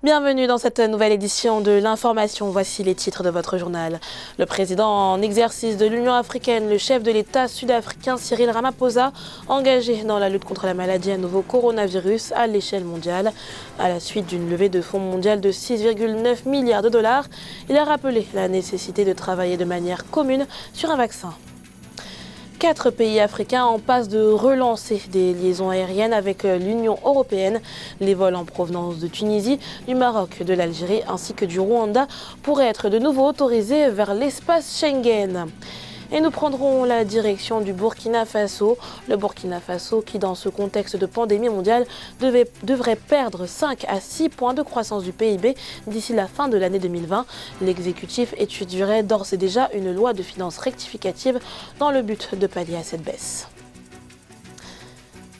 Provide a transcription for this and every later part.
Bienvenue dans cette nouvelle édition de l'information. Voici les titres de votre journal. Le président en exercice de l'Union africaine, le chef de l'État sud-africain Cyril Ramaphosa, engagé dans la lutte contre la maladie à nouveau coronavirus à l'échelle mondiale. À la suite d'une levée de fonds mondiale de 6,9 milliards de dollars, il a rappelé la nécessité de travailler de manière commune sur un vaccin. 4 pays africains en passe de relancer des liaisons aériennes avec l'Union européenne. Les vols en provenance de Tunisie, du Maroc, de l'Algérie ainsi que du Rwanda pourraient être de nouveau autorisés vers l'espace Schengen. Et nous prendrons la direction du Burkina Faso. Le Burkina Faso qui, dans ce contexte de pandémie mondiale, devrait perdre 5 à 6 points de croissance du PIB d'ici la fin de l'année 2020. L'exécutif étudierait d'ores et déjà une loi de finances rectificative dans le but de pallier à cette baisse.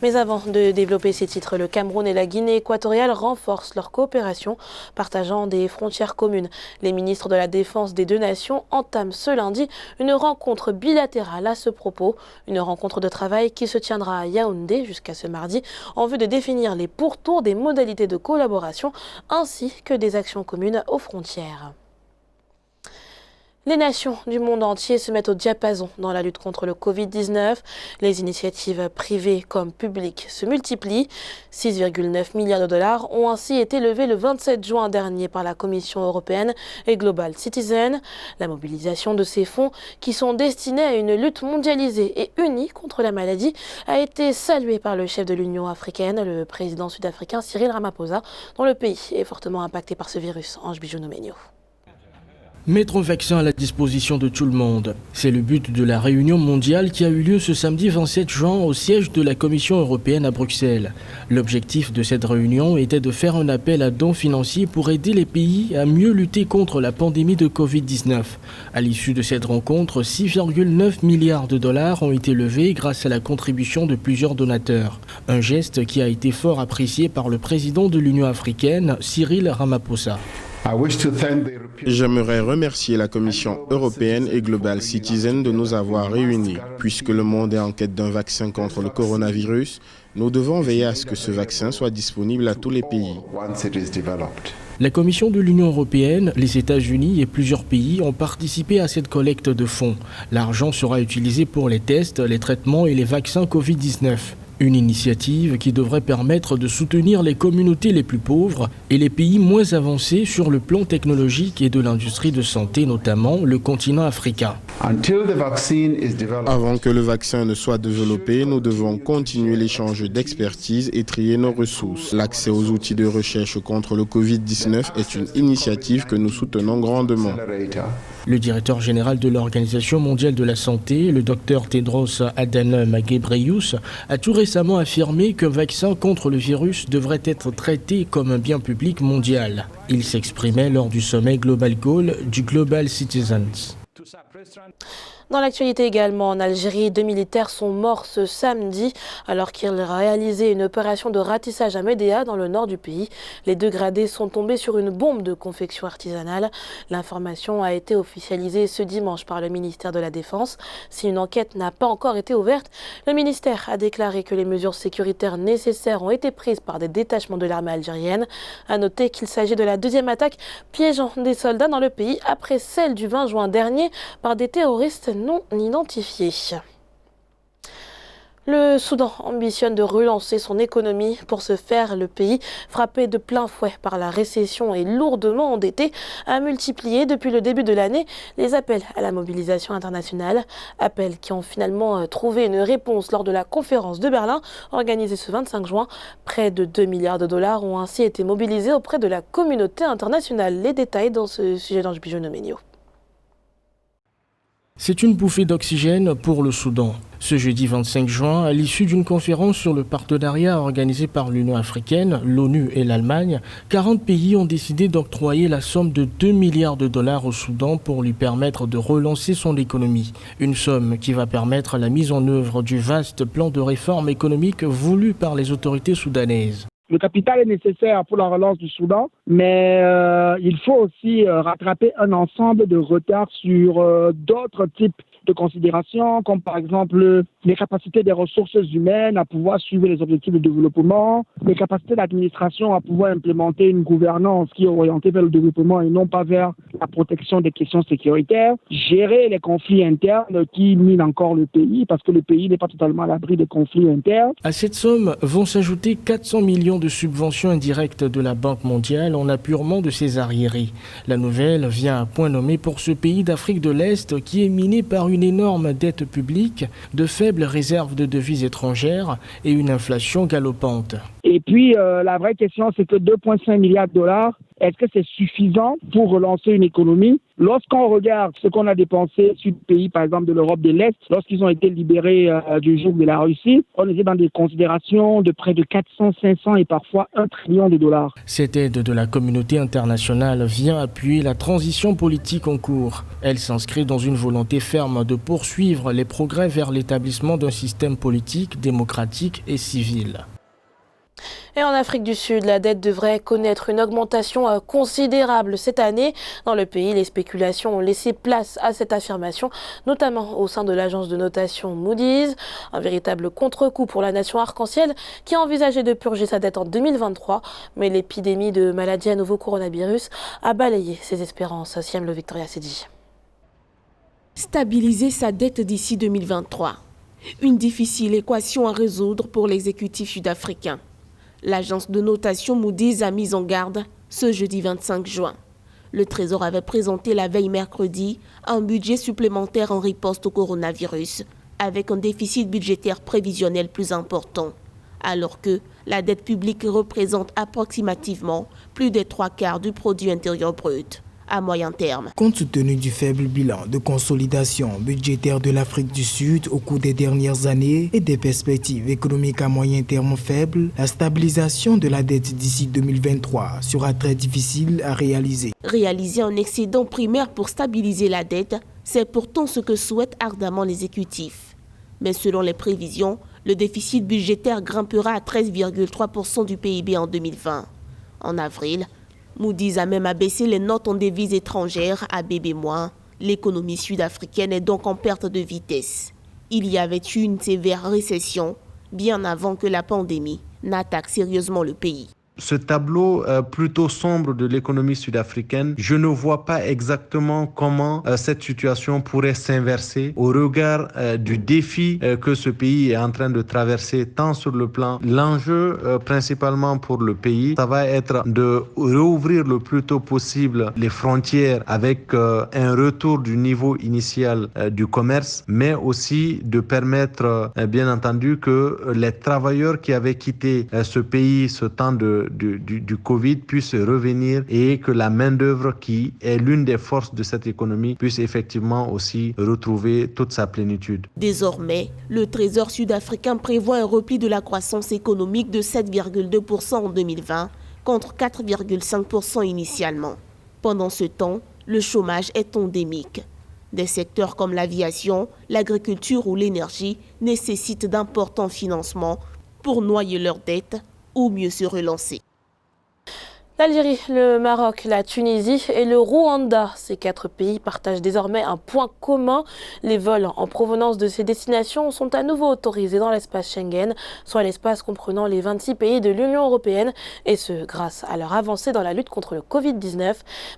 Mais avant de développer ces titres, le Cameroun et la Guinée équatoriale renforcent leur coopération, partageant des frontières communes. Les ministres de la Défense des deux nations entament ce lundi une rencontre bilatérale à ce propos. Une rencontre de travail qui se tiendra à Yaoundé jusqu'à ce mardi en vue de définir les pourtours des modalités de collaboration ainsi que des actions communes aux frontières. Les nations du monde entier se mettent au diapason dans la lutte contre le Covid-19. Les initiatives privées comme publiques se multiplient. 6,9 milliards de dollars ont ainsi été levés le 27 juin dernier par la Commission européenne et Global Citizen. La mobilisation de ces fonds, qui sont destinés à une lutte mondialisée et unie contre la maladie, a été saluée par le chef de l'Union africaine, le président sud-africain Cyril Ramaphosa, dont le pays est fortement impacté par ce virus. Ange Bijounou-Ménio. Mettre un vaccin à la disposition de tout le monde, c'est le but de la réunion mondiale qui a eu lieu ce samedi 27 juin au siège de la Commission européenne à Bruxelles. L'objectif de cette réunion était de faire un appel à dons financiers pour aider les pays à mieux lutter contre la pandémie de Covid-19. À l'issue de cette rencontre, 6,9 milliards de dollars ont été levés grâce à la contribution de plusieurs donateurs. Un geste qui a été fort apprécié par le président de l'Union africaine, Cyril Ramaphosa. J'aimerais remercier la Commission européenne et Global Citizen de nous avoir réunis. Puisque le monde est en quête d'un vaccin contre le coronavirus, nous devons veiller à ce que ce vaccin soit disponible à tous les pays. La Commission de l'Union européenne, les États-Unis et plusieurs pays ont participé à cette collecte de fonds. L'argent sera utilisé pour les tests, les traitements et les vaccins Covid-19. Une initiative qui devrait permettre de soutenir les communautés les plus pauvres et les pays moins avancés sur le plan technologique et de l'industrie de santé, notamment le continent africain. Avant que le vaccin ne soit développé, nous devons continuer l'échange d'expertise et trier nos ressources. L'accès aux outils de recherche contre le Covid-19 est une initiative que nous soutenons grandement. Le directeur général de l'Organisation mondiale de la santé, le Dr Tedros Adhanom Ghebreyesus, a tout récemment affirmé qu'un vaccin contre le virus devrait être traité comme un bien public mondial. Il s'exprimait lors du sommet Global Goal du Global Citizens. Dans l'actualité également, en Algérie, 2 militaires sont morts ce samedi alors qu'ils réalisaient une opération de ratissage à Médéa dans le nord du pays. Les 2 gradés sont tombés sur une bombe de confection artisanale. L'information a été officialisée ce dimanche par le ministère de la Défense. Si une enquête n'a pas encore été ouverte, le ministère a déclaré que les mesures sécuritaires nécessaires ont été prises par des détachements de l'armée algérienne. À noter qu'il s'agit de la 2e attaque piégeant des soldats dans le pays après celle du 20 juin dernier par des terroristes non identifiés. Le Soudan ambitionne de relancer son économie. Pour ce faire, le pays, frappé de plein fouet par la récession et lourdement endetté, a multiplié depuis le début de l'année les appels à la mobilisation internationale. Appels qui ont finalement trouvé une réponse lors de la conférence de Berlin organisée ce 25 juin. Près de 2 milliards de dollars ont ainsi été mobilisés auprès de la communauté internationale. Les détails dans ce sujet d'Ange Bijounou-Ménio. C'est une bouffée d'oxygène pour le Soudan. Ce jeudi 25 juin, à l'issue d'une conférence sur le partenariat organisé par l'Union africaine, l'ONU et l'Allemagne, 40 pays ont décidé d'octroyer la somme de 2 milliards de dollars au Soudan pour lui permettre de relancer son économie. Une somme qui va permettre la mise en œuvre du vaste plan de réforme économique voulu par les autorités soudanaises. Le capital est nécessaire pour la relance du Soudan, mais il faut aussi rattraper un ensemble de retards sur d'autres types de considération, comme par exemple les capacités des ressources humaines à pouvoir suivre les objectifs de développement, les capacités d'administration à pouvoir implémenter une gouvernance qui est orientée vers le développement et non pas vers la protection des questions sécuritaires, gérer les conflits internes qui minent encore le pays, parce que le pays n'est pas totalement à l'abri des conflits internes. À cette somme vont s'ajouter 400 millions de subventions indirectes de la Banque mondiale en apurement de ses arriérés. La nouvelle vient à point nommé pour ce pays d'Afrique de l'Est qui est miné par une énorme dette publique, de faibles réserves de devises étrangères et une inflation galopante. Et puis, la vraie question, c'est que 2,5 milliards de dollars, est-ce que c'est suffisant pour relancer une économie? Lorsqu'on regarde ce qu'on a dépensé sur des pays, par exemple, de l'Europe de l'Est, lorsqu'ils ont été libérés du joug de la Russie, on était dans des considérations de près de 400, 500 et parfois 1 trillion de dollars. Cette aide de la communauté internationale vient appuyer la transition politique en cours. Elle s'inscrit dans une volonté ferme de poursuivre les progrès vers l'établissement d'un système politique, démocratique et civil. Et en Afrique du Sud, la dette devrait connaître une augmentation considérable cette année. Dans le pays, les spéculations ont laissé place à cette affirmation, notamment au sein de l'agence de notation Moody's. Un véritable contre-coup pour la nation arc-en-ciel qui a envisagé de purger sa dette en 2023. Mais l'épidémie de maladie à nouveau coronavirus a balayé ses espérances. Siam Le Victoria Sedi. Stabiliser sa dette d'ici 2023. Une difficile équation à résoudre pour l'exécutif sud-africain. L'agence de notation Moody's a mis en garde ce jeudi 25 juin. Le Trésor avait présenté la veille mercredi un budget supplémentaire en riposte au coronavirus, avec un déficit budgétaire prévisionnel plus important, alors que la dette publique représente approximativement plus des 3/4 du produit intérieur brut à moyen terme. Compte tenu du faible bilan de consolidation budgétaire de l'Afrique du Sud au cours des dernières années et des perspectives économiques à moyen terme faibles, la stabilisation de la dette d'ici 2023 sera très difficile à réaliser. Réaliser un excédent primaire pour stabiliser la dette, c'est pourtant ce que souhaitent ardemment l'exécutif. Mais selon les prévisions, le déficit budgétaire grimpera à 13,3% du PIB en 2020. En avril, Moody's a même abaissé les notes en devises étrangères à BB-. L'économie sud-africaine est donc en perte de vitesse. Il y avait eu une sévère récession bien avant que la pandémie n'attaque sérieusement le pays. Ce tableau plutôt sombre de l'économie sud-africaine, je ne vois pas exactement comment cette situation pourrait s'inverser au regard du défi que ce pays est en train de traverser, tant sur le plan. L'enjeu principalement pour le pays, ça va être de rouvrir le plus tôt possible les frontières avec un retour du niveau initial du commerce, mais aussi de permettre bien entendu que les travailleurs qui avaient quitté ce pays ce temps du Covid puisse revenir et que la main-d'œuvre qui est l'une des forces de cette économie puisse effectivement aussi retrouver toute sa plénitude. Désormais, le Trésor sud-africain prévoit un repli de la croissance économique de 7,2% en 2020 contre 4,5% initialement. Pendant ce temps, le chômage est endémique. Des secteurs comme l'aviation, l'agriculture ou l'énergie nécessitent d'importants financements pour noyer leurs dettes ou mieux se relancer. L'Algérie, le Maroc, la Tunisie et le Rwanda, ces 4 pays partagent désormais un point commun. Les vols en provenance de ces destinations sont à nouveau autorisés dans l'espace Schengen, soit l'espace comprenant les 26 pays de l'Union européenne, et ce grâce à leur avancée dans la lutte contre le Covid-19.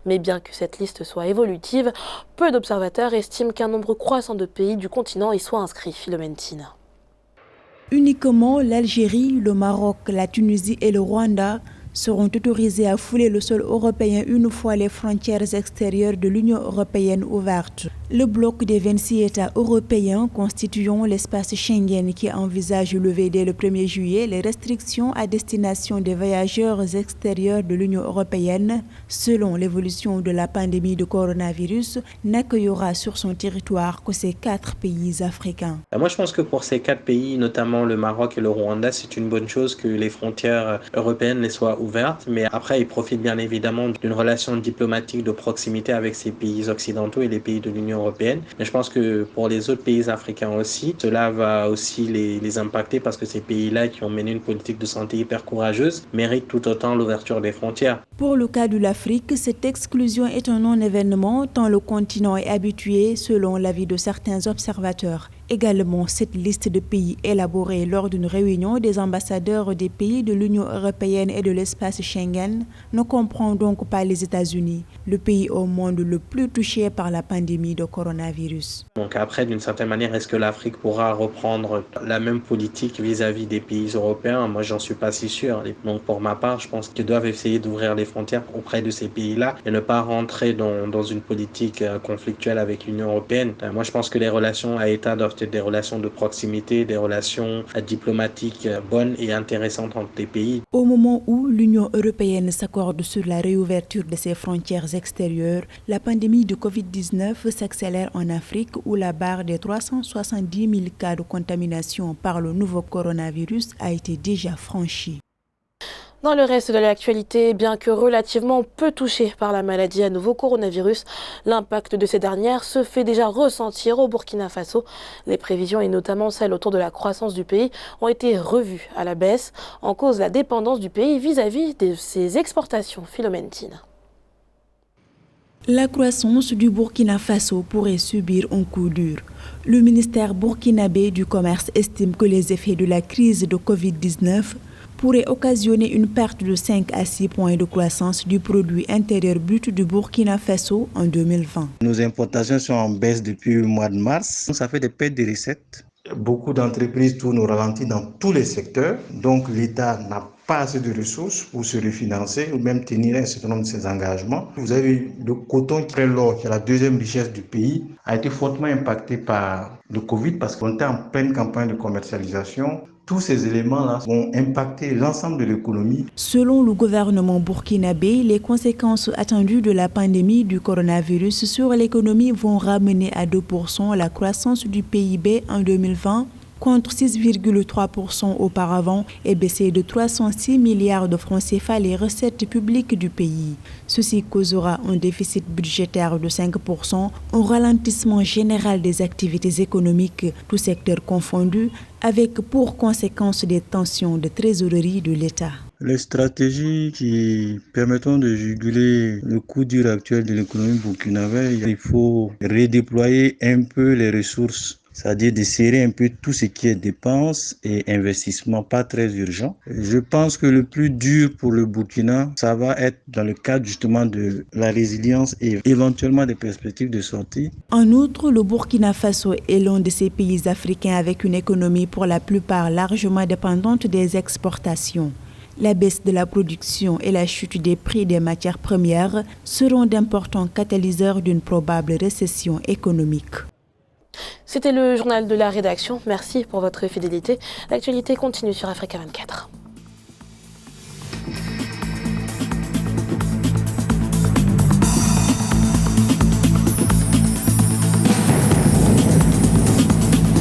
Mais bien que cette liste soit évolutive, peu d'observateurs estiment qu'un nombre croissant de pays du continent y soit inscrit. Philomène Tine. Uniquement l'Algérie, le Maroc, la Tunisie et le Rwanda seront autorisés à fouler le sol européen une fois les frontières extérieures de l'Union européenne ouvertes. Le bloc des 26 États européens constituant l'espace Schengen qui envisage de lever dès le 1er juillet les restrictions à destination des voyageurs extérieurs de l'Union européenne, selon l'évolution de la pandémie de coronavirus, n'accueillera sur son territoire que ces 4 pays africains. Moi, je pense que pour ces 4 pays, notamment le Maroc et le Rwanda, c'est une bonne chose que les frontières européennes les soient ouverte, mais après il profite bien évidemment d'une relation diplomatique de proximité avec ces pays occidentaux et les pays de l'Union européenne. Mais je pense que pour les autres pays africains aussi, cela va aussi les impacter parce que ces pays-là qui ont mené une politique de santé hyper courageuse méritent tout autant l'ouverture des frontières. Pour le cas de l'Afrique, cette exclusion est un non-événement tant le continent est habitué, selon l'avis de certains observateurs. Également, cette liste de pays élaborée lors d'une réunion des ambassadeurs des pays de l'Union européenne et de l'espace Schengen ne comprend donc pas les États-Unis, le pays au monde le plus touché par la pandémie de coronavirus. Donc après, d'une certaine manière, est-ce que l'Afrique pourra reprendre la même politique vis-à-vis des pays européens? Moi, j'en suis pas si sûr. Donc pour ma part, je pense qu'ils doivent essayer d'ouvrir les frontières auprès de ces pays-là et ne pas rentrer dans une politique conflictuelle avec l'Union européenne. Moi, je pense que les relations à État doivent être des relations de proximité, des relations diplomatiques bonnes et intéressantes entre les pays. Au moment où l'Union européenne s'accorde sur la réouverture de ses frontières extérieures, la pandémie de Covid-19 s'accélère en Afrique où la barre des 370 000 cas de contamination par le nouveau coronavirus a été déjà franchie. Dans le reste de l'actualité, bien que relativement peu touchée par la maladie à nouveau coronavirus, l'impact de ces dernières se fait déjà ressentir au Burkina Faso. Les prévisions, et notamment celles autour de la croissance du pays, ont été revues à la baisse, en cause la dépendance du pays vis-à-vis de ses exportations. Philomène Tine. La croissance du Burkina Faso pourrait subir un coup dur. Le ministère burkinabé du Commerce estime que les effets de la crise de Covid-19 pourrait occasionner une perte de 5 à 6 points de croissance du produit intérieur brut du Burkina Faso en 2020. Nos importations sont en baisse depuis le mois de mars. Ça fait des pertes de recettes. Beaucoup d'entreprises tournent au ralenti dans tous les secteurs. Donc l'État n'a pas assez de ressources pour se refinancer ou même tenir un certain nombre de ses engagements. Vous avez vu le coton, qui est l'or, qui est la deuxième richesse du pays, a été fortement impacté par le Covid parce qu'on était en pleine campagne de commercialisation. Tous ces éléments-là vont impacter l'ensemble de l'économie. Selon le gouvernement burkinabé, les conséquences attendues de la pandémie du coronavirus sur l'économie vont ramener à 2% la croissance du PIB en 2020, contre 6,3% auparavant et baisser de 306 milliards de francs CFA les recettes publiques du pays. Ceci causera un déficit budgétaire de 5%, un ralentissement général des activités économiques, tous secteurs confondus, avec pour conséquence des tensions de trésorerie de l'État. Les stratégies qui permettront de juguler le coup dur actuel de l'économie burkinabé, il faut redéployer un peu les ressources, c'est-à-dire de serrer un peu tout ce qui est dépenses et investissements pas très urgents. Je pense que le plus dur pour le Burkina, ça va être dans le cadre justement de la résilience et éventuellement des perspectives de sortie. En outre, le Burkina Faso est l'un de ces pays africains avec une économie pour la plupart largement dépendante des exportations. La baisse de la production et la chute des prix des matières premières seront d'importants catalyseurs d'une probable récession économique. C'était le journal de la rédaction. Merci pour votre fidélité. L'actualité continue sur Africa 24.